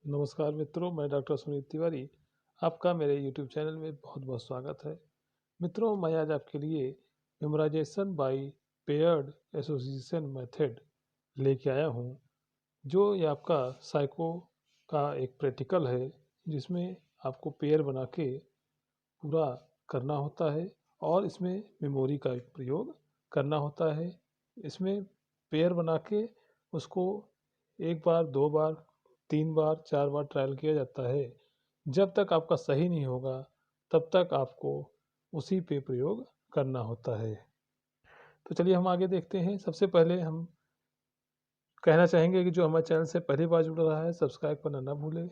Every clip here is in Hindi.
नमस्कार मित्रों, मैं डॉक्टर सुनील तिवारी। आपका मेरे यूट्यूब चैनल में बहुत बहुत स्वागत है। मित्रों, मैं आज आपके लिए memorisation by paired association method लेके आया हूँ। जो ये आपका साइको का एक प्रैक्टिकल है, जिसमें आपको पेयर बना के पूरा करना होता है और इसमें मेमोरी का प्रयोग करना होता है। इसमें पेयर बना के उसको एक बार, दो बार, तीन बार, चार बार ट्रायल किया जाता है। जब तक आपका सही नहीं होगा, तब तक आपको उसी पे प्रयोग करना होता है। तो चलिए हम आगे देखते हैं। सबसे पहले हम कहना चाहेंगे कि जो हमारे चैनल से पहली बार जुड़ रहा है, सब्सक्राइब करना ना भूले,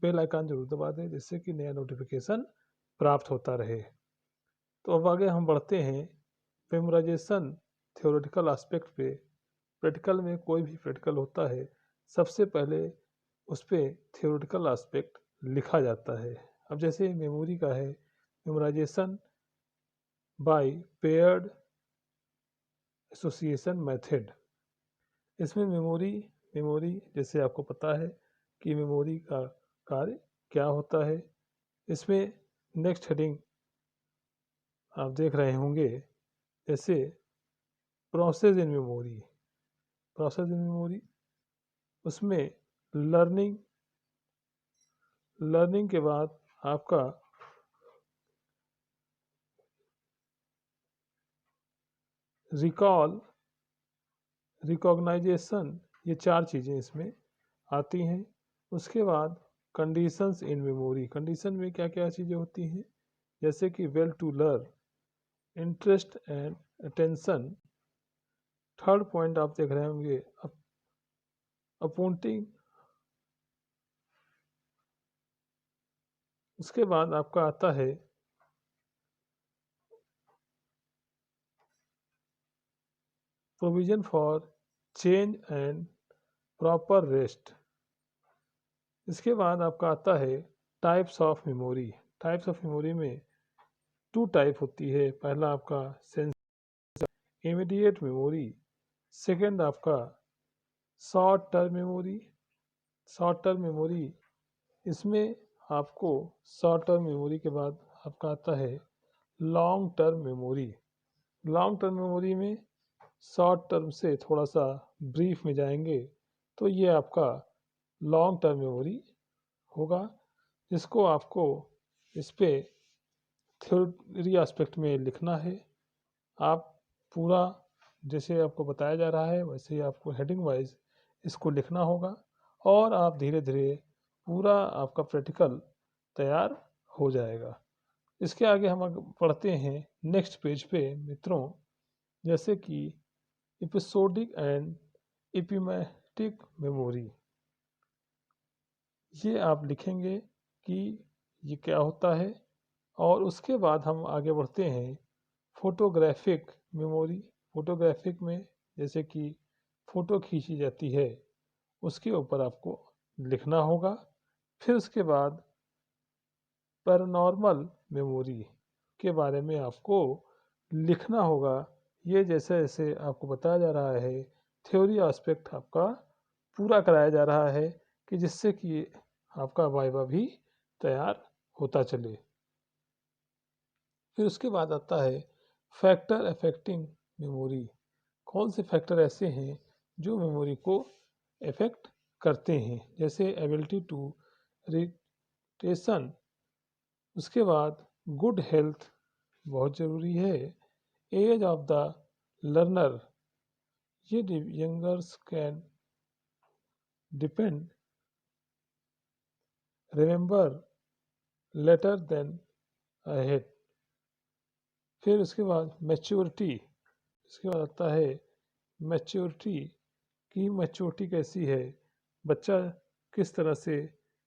बेल आइकन जरूर दबा दें, जिससे कि नया नोटिफिकेशन प्राप्त होता रहे। तो अब आगे हम बढ़ते हैं मेमोराइजेशन थ्योरेटिकल एस्पेक्ट पे। प्रैक्टिकल में कोई भी प्रैक्टिकल होता है, सबसे पहले उस पर थ्योरेटिकल एस्पेक्ट लिखा जाता है। अब जैसे मेमोरी का है, memorisation by paired association method. इसमें मेमोरी मेमोरी जैसे आपको पता है कि मेमोरी का कार्य क्या होता है। इसमें नेक्स्ट हेडिंग आप देख रहे होंगे, जैसे process in memory. Process in memory, उसमें लर्निंग लर्निंग के बाद आपका रिकॉल, रिकॉग्नाइजेशन, ये चार चीज़ें इसमें आती हैं। उसके बाद कंडीशंस इन मेमोरी। कंडीशन में क्या क्या चीज़ें होती हैं, जैसे कि will to learn, interest and attention. Third point आप देख रहे होंगे, अपॉइंटिंग। उसके बाद आपका आता है provision for change and proper rest. इसके बाद आपका आता है types of memory. Types of memory में टू टाइप होती है। पहला आपका इमीडिएट मेमोरी, सेकंड आपका short term memory. Short term memory, इसमें आपको शॉर्ट टर्म मेमोरी के बाद आपका आता है long term memory. Long term memory में शॉर्ट टर्म से थोड़ा सा ब्रीफ में जाएंगे, तो ये आपका लॉन्ग टर्म मेमोरी होगा, जिसको आपको इस पे थ्योरी एस्पेक्ट में लिखना है। आप पूरा जैसे आपको बताया जा रहा है, वैसे ही आपको हेडिंग वाइज इसको लिखना होगा और आप धीरे धीरे पूरा आपका प्रैक्टिकल तैयार हो जाएगा। इसके आगे हम आगे पढ़ते हैं नेक्स्ट पेज पे मित्रों, जैसे कि एपिसोडिक एंड इपिमेटिक मेमोरी। ये आप लिखेंगे कि ये क्या होता है। और उसके बाद हम आगे बढ़ते हैं फोटोग्राफिक मेमोरी। फोटोग्राफिक में जैसे कि फ़ोटो खींची जाती है, उसके ऊपर आपको लिखना होगा। फिर उसके बाद पैरानॉर्मल मेमोरी के बारे में आपको लिखना होगा। ये जैसे जैसे आपको बताया जा रहा है, थ्योरी एस्पेक्ट आपका पूरा कराया जा रहा है, कि जिससे कि आपका वाइवा भी तैयार होता चले। फिर उसके बाद आता है फैक्टर अफेक्टिंग मेमोरी। कौन से फैक्टर ऐसे हैं जो मेमोरी को अफेक्ट करते हैं, जैसे एबिलिटी टू रिटेशन। उसके बाद गुड हेल्थ बहुत ज़रूरी है। एज ऑफ द लर्नर, ये youngers can depend remember later than ahead. फिर उसके बाद मैच्योरिटी। इसके बाद आता है मैच्योरिटी, की मैच्योरिटी कैसी है, बच्चा किस तरह से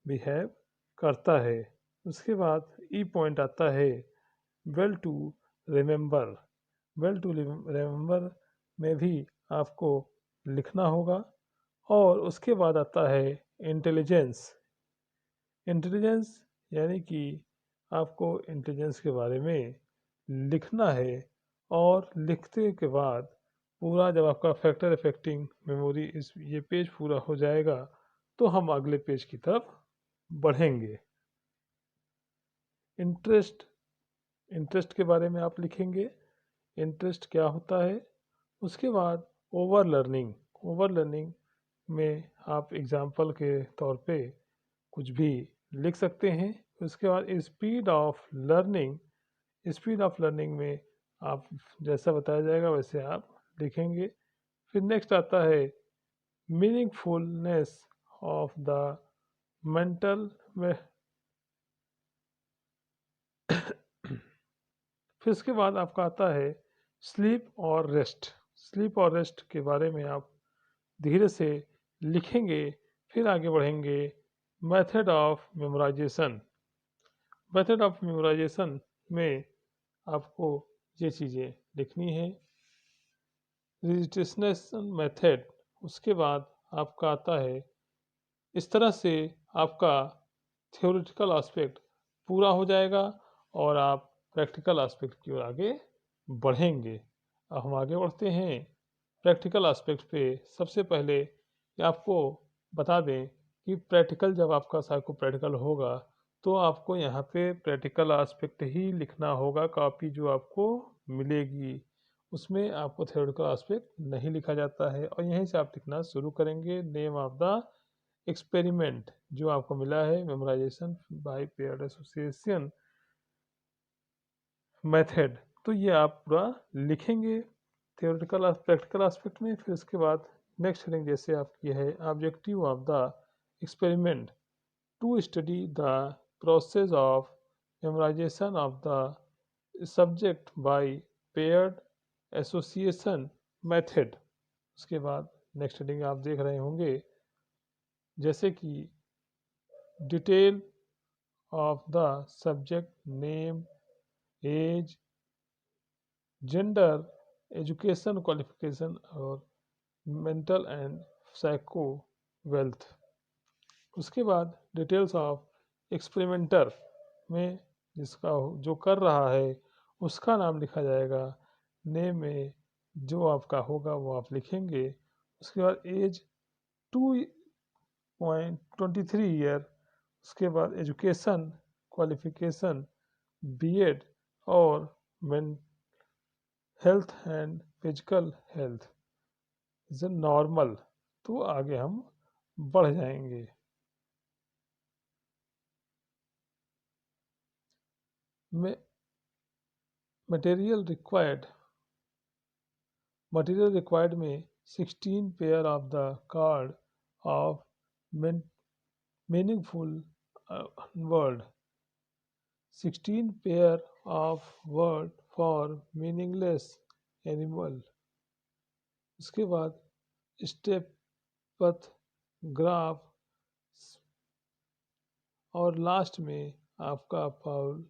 बिहेव करता है। उसके बाद ई पॉइंट आता है will to remember. Will to remember में भी आपको लिखना होगा। और उसके बाद आता है इंटेलिजेंस। इंटेलिजेंस यानी कि आपको इंटेलिजेंस के बारे में लिखना है। और लिखते के बाद पूरा जब आपका फैक्टर अफेक्टिंग मेमोरी इस ये पेज पूरा हो जाएगा, तो हम अगले पेज की तरफ बढ़ेंगे। इंटरेस्ट, इंटरेस्ट के बारे में आप लिखेंगे, इंटरेस्ट क्या होता है। उसके बाद ओवर लर्निंग, ओवर लर्निंग में आप एग्जाम्पल के तौर पे कुछ भी लिख सकते हैं। उसके बाद speed of learning, speed of learning में आप जैसा बताया जाएगा वैसे आप लिखेंगे। फिर नेक्स्ट आता है मीनिंगफुलनेस ऑफ द मेंटल में। फिर उसके बाद आपका आता है स्लीप और रेस्ट, स्लीप और रेस्ट के बारे में आप धीरे से लिखेंगे। फिर आगे बढ़ेंगे method of memorisation, method of memorisation में आपको ये चीज़ें लिखनी है। रजिस्ट्रेशन मेथड, उसके बाद आपका आता है, इस तरह से आपका थ्योरेटिकल एस्पेक्ट पूरा हो जाएगा और आप प्रैक्टिकल एस्पेक्ट की ओर आगे बढ़ेंगे। अब हम आगे बढ़ते हैं प्रैक्टिकल एस्पेक्ट पे। सबसे पहले ये आपको बता दें कि प्रैक्टिकल जब आपका साइको प्रैक्टिकल होगा तो आपको यहाँ पे प्रैक्टिकल एस्पेक्ट ही लिखना होगा। कॉपी जो आपको मिलेगी उसमें आपको थ्योरेटिकल एस्पेक्ट नहीं लिखा जाता है और यहीं से आप लिखना शुरू करेंगे। नेम ऑफ द एक्सपेरिमेंट जो आपको मिला है memorisation by paired association method, तो ये आप पूरा लिखेंगे थियोरेटिकल प्रैक्टिकल एस्पेक्ट में। फिर उसके बाद नेक्स्ट हेडिंग जैसे आपकी है objective of the experiment to study the process of memorisation of the subject by paired association method. उसके बाद नेक्स्ट हेडिंग आप देख रहे होंगे जैसे कि detail of the subject name, age, gender, education qualification और mental and psycho wealth। उसके बाद डिटेल्स ऑफ एक्सपेरिमेंटर में जिसका जो कर रहा है उसका नाम लिखा जाएगा। नेम में जो आपका होगा वो आप लिखेंगे। उसके बाद एज 2.23 ईयर। उसके बाद एजुकेशन क्वालिफिकेशन बीएड और health and physical health is normal. तो आगे हम बढ़ जाएंगे। मटेरियल रिक्वायर्ड, मटेरियल रिक्वायर्ड में 16 pair of the card of meaningful word, 16 pair of word for meaningless animal. उसके बाद स्टेप पथ ग्राफ और लास्ट में आपका फाउल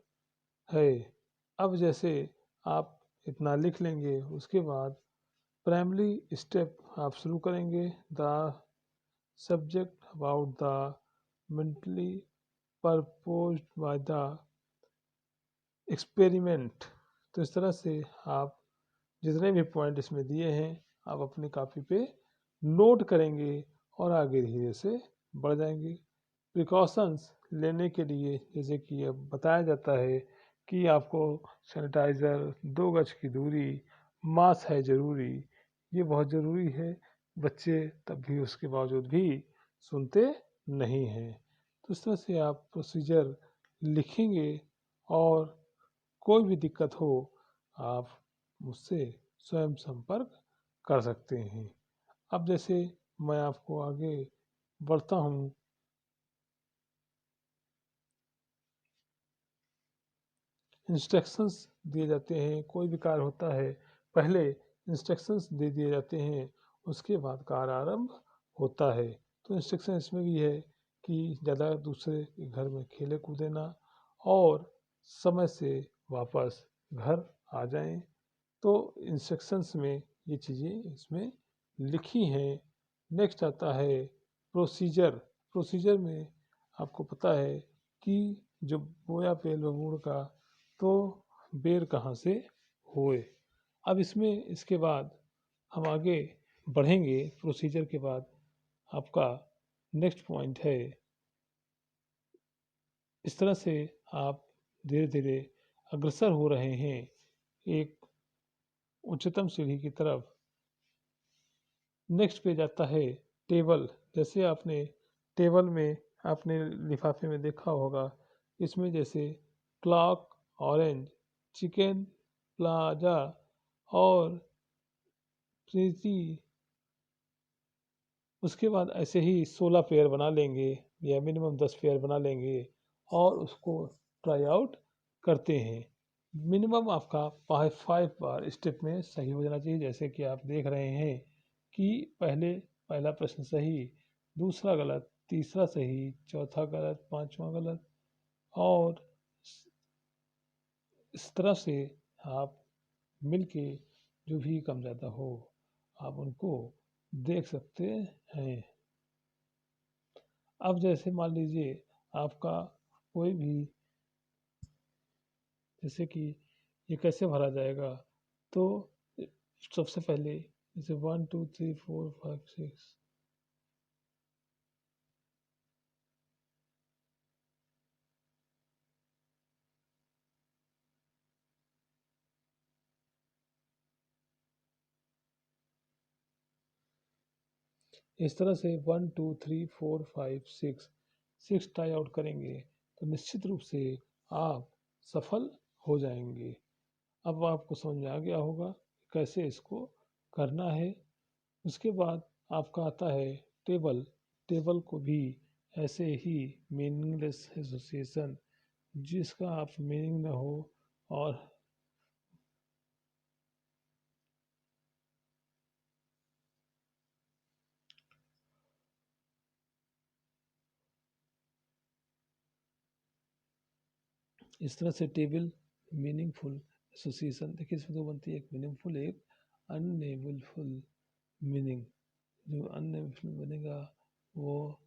है। अब जैसे आप इतना लिख लेंगे उसके बाद प्राइमरी स्टेप आप शुरू करेंगे। The subject about the mentally purposed by the experiment. तो इस तरह से आप जितने भी पॉइंट इसमें दिए हैं आप अपनी कॉपी पे नोट करेंगे और आगे धीरे से बढ़ जाएंगे। प्रिकॉशंस लेने के लिए जैसे कि अब बताया जाता है कि आपको सैनिटाइज़र, 2 गज की दूरी, मास्क है ज़रूरी, ये बहुत ज़रूरी है। बच्चे तब भी उसके बावजूद भी सुनते नहीं हैं। तो इस तरह से आप प्रोसीजर लिखेंगे और कोई भी दिक्कत हो आप मुझसे स्वयं संपर्क कर सकते हैं। अब जैसे मैं आपको आगे बढ़ता हूँ, इंस्ट्रक्शंस दिए जाते हैं। कोई भी कार्य होता है पहले इंस्ट्रक्शंस दे दिए जाते हैं उसके बाद कार्य आरंभ होता है। तो इंस्ट्रक्शन इसमें भी है कि ज़्यादा दूसरे के घर में खेले कूदे ना और समय से वापस घर आ जाएं। तो इंस्ट्रक्शंस में ये चीज़ें इसमें लिखी हैं। नेक्स्ट आता है प्रोसीजर। प्रोसीजर में आपको पता है कि जो बोया पेल बबूड़ का तो बेर कहाँ से हुए। अब इसमें इसके बाद हम आगे बढ़ेंगे। प्रोसीजर के बाद आपका नेक्स्ट पॉइंट है इस तरह से आप धीरे धीरे अग्रसर हो रहे हैं एक उच्चतम सीढ़ी की तरफ। नेक्स्ट पेज आता है टेबल। जैसे आपने टेबल में आपने लिफाफे में देखा होगा, इसमें जैसे क्लॉक, ऑरेंज, चिकन, प्लाजा और प्रीति, उसके बाद ऐसे ही 16 पेयर बना लेंगे या मिनिमम 10 पेयर बना लेंगे और उसको ट्राई आउट करते हैं। मिनिमम आपका 5 बार स्टेप में सही हो जाना चाहिए। जैसे कि आप देख रहे हैं कि पहला प्रश्न सही, दूसरा गलत, तीसरा सही, चौथा गलत, पांचवा गलत, और इस तरह से आप मिलके जो भी कम ज़्यादा हो आप उनको देख सकते हैं। अब जैसे मान लीजिए आपका कोई भी, जैसे कि ये कैसे भरा जाएगा, तो सबसे पहले जैसे 1 2 3 4 5 6, इस तरह से 1 2 3 4 5 6 6 ट्राई आउट करेंगे तो निश्चित रूप से आप सफल हो जाएंगे। अब आपको समझ में आ गया होगा कैसे इसको करना है। उसके बाद आपका आता है टेबल। टेबल को भी ऐसे ही मीनिंगलेस एसोसिएशन जिसका आप मीनिंग न हो, और इस तरह से टेबल मीनिंगफुल एसोसिएशन, देखिए इसमें दो बनती है, एक मीनिंगफुल एक अननेबलफुल मीनिंग। जो अननेबलफुल बनेगा वो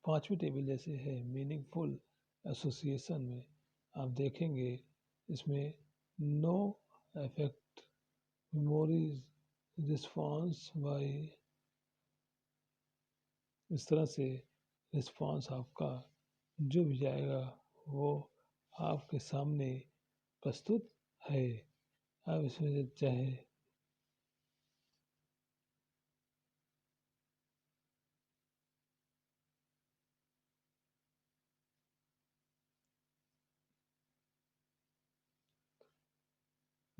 पांचवी टेबल जैसे है। मीनिंगफुल एसोसिएशन में आप देखेंगे इसमें no affect memories response by, इस तरह से रिस्पॉन्स आपका जो भी जाएगा वो आपके सामने प्रस्तुत है। अब इसमें जो चाहे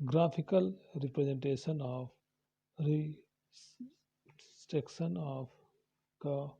graphical representation of restriction of curve,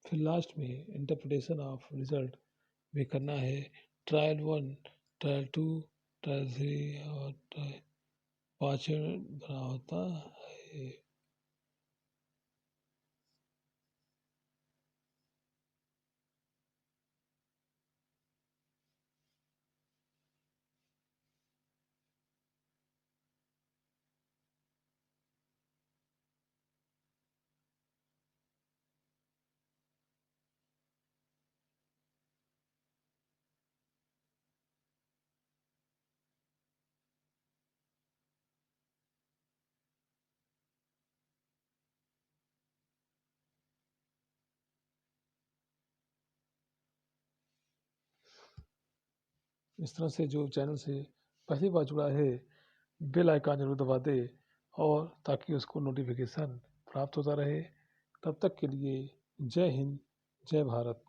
फिर लास्ट में इंटरप्रिटेशन ऑफ रिजल्ट भी करना है। ट्रायल 1, ट्रायल 2, ट्रायल 3 और ट्रायल 5 बना होता है। इस तरह से जो चैनल से पहली बार जुड़ा है बेल आइकन जरूर दबा दे, और ताकि उसको नोटिफिकेशन प्राप्त होता रहे। तब तक के लिए जय हिंद, जय भारत।